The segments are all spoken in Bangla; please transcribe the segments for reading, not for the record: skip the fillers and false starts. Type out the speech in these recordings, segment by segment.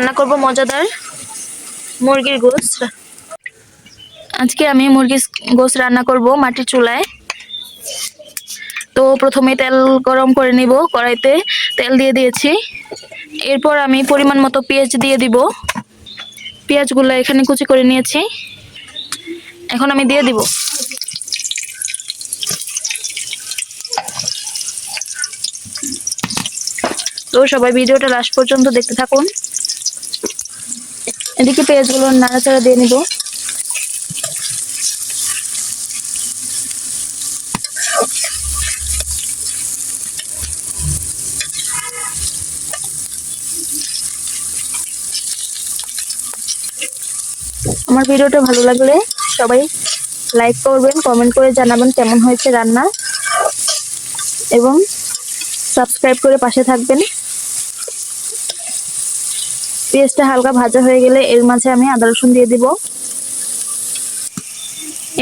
রান্না করব মজাদার মুরগির গোশত। আজকে আমি মুরগির গোশত রান্না করব মাটির চুলায়। তো প্রথমে তেল গরম করে নিব, কড়াইতে তেল দিয়ে দিয়েছি। এরপর আমি পরিমাণ মতো পেঁয়াজ দিয়ে দিব। পেঁয়াজগুলো এখানে কুচি করে নিয়েছি, এখন আমি দিয়ে দিব। তো সবাই ভিডিওটা লাস্ট পর্যন্ত দেখতে থাকুন। এদিকে পেঁয়াজগুলো নাড়াচাড়া দিয়ে নিব। আমার ভিডিওটা ভালো লাগলে সবাই লাইক করবেন, কমেন্ট করে জানাবেন কেমন হয়েছে রান্না, এবং সাবস্ক্রাইব করে পাশে থাকবেন। পেঁয়াজটা হালকা ভাজা হয়ে গেলে এর মাঝে আমি আদা রসুন দিয়ে দিব।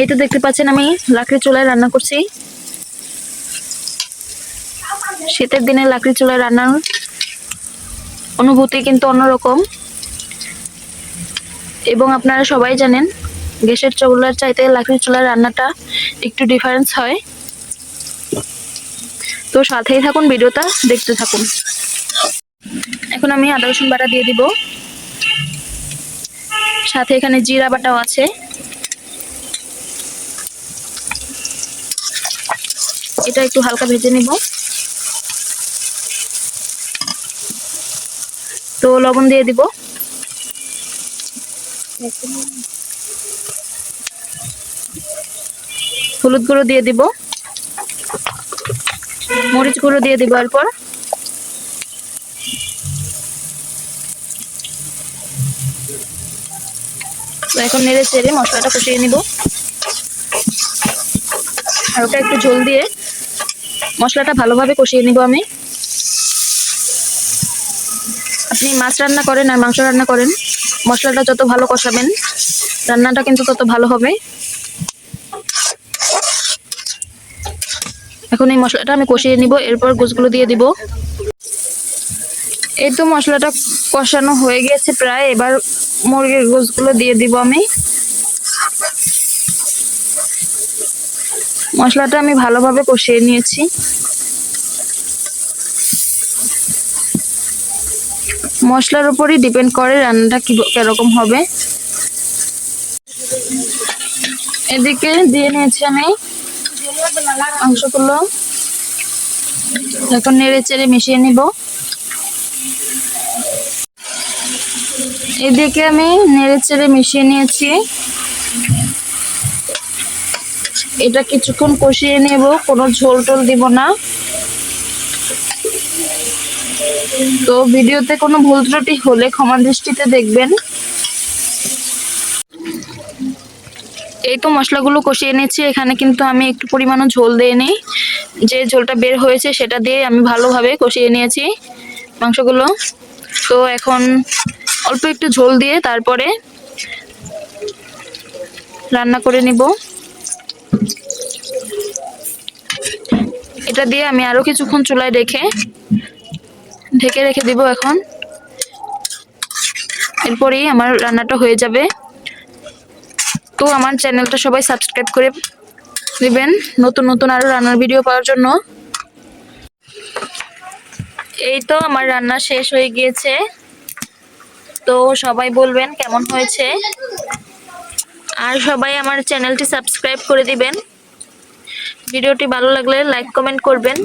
এই তো দেখতে পাচ্ছেন আমি লাকড়ি চুলায় রান্না করছি। শীতের দিনে লাকড়ি চুলায় রান্নার অনুভূতি কিন্তু অন্যরকম, এবং আপনারা সবাই জানেন গ্যাসের চুলার চাইতে লাকড়ির চুলার রান্নাটা একটু ডিফারেন্স হয়। তো সাথেই থাকুন, ভিডিওটা দেখতে থাকুন। এখন আমি আদা রসুন বাটা দিয়ে দিব, সাথে এখানে জিরা বাটাও আছে। এটা একটু হালকা ভেজে নিব। তো লবণ দিয়ে দিব, হলুদ গুঁড়ো দিয়ে দিব, মরিচ গুঁড়ো দিয়ে দিব। এরপর এখন নেড়ে চেড়ে মশলাটা কষিয়ে নিব। হালকা একটু ঝোল দিয়ে মশলাটা ভালোভাবে কষিয়ে নিব আমি। আপনি মাছ রান্না করেন আর মাংস রান্না করেন, মশলাটা যত ভালো কষাবেন রান্নাটা কিন্তু তত ভালো হবে। এখন এই মশলাটা আমি কষিয়ে নিব, এরপর গোশতগুলো দিয়ে দিব। এই তো মশলাটা কষানো হয়ে গেছে প্রায়, এবার মুরগির গোশতগুলো দিয়ে দিব আমি। মশলাটা আমি ভালোভাবে কষিয়ে নিয়েছি। মশলার উপরই ডিপেন্ড করে রান্নাটা কিরকম হবে। এদিকে দিয়ে নিয়েছি আমি মাংসগুলো, এখন নেড়ে চেড়ে মিশিয়ে নিব। এদিকে আমি নেড়ে চেড়ে মিশিয়ে নিয়েছি। এটা কিছুক্ষণ কষিয়ে নেব, কোনো ঝোল টোল দিব না। তো ভিডিওতে কোনো ভুল ত্রুটি হলে ক্ষমা দৃষ্টিতে দেখবেন। এই তো মশলাগুলো কষিয়ে নিয়েছি, এখানে কিন্তু আমি একটু পরিমাণও ঝোল দিয়ে নিই। যে ঝোলটা বের হয়েছে সেটা দিয়ে আমি ভালোভাবে কষিয়ে নিয়েছি মাংসগুলো। তো এখন অল্প একটু ঝোল দিয়ে তারপরে রান্না করে নিব। এটা দিয়ে আমি আরো কিছুক্ষণ চুলায় ঢেকে রেখে দিব এখন। এরপরেই আমার রান্নাটা হয়ে যাবে। তো আমার চ্যানেলটা সবাই সাবস্ক্রাইব করে দিবেন নতুন নতুন আরো রান্নার ভিডিও পাওয়ার জন্য। এই তো আমার রান্না শেষ হয়ে গিয়েছে। তো সবাই বলবেন কেমন হয়েছে, আর সবাই আমার চ্যানেলটি সাবস্ক্রাইব করে দিবেন। ভিডিওটি ভালো লাগলে লাইক কমেন্ট করবেন।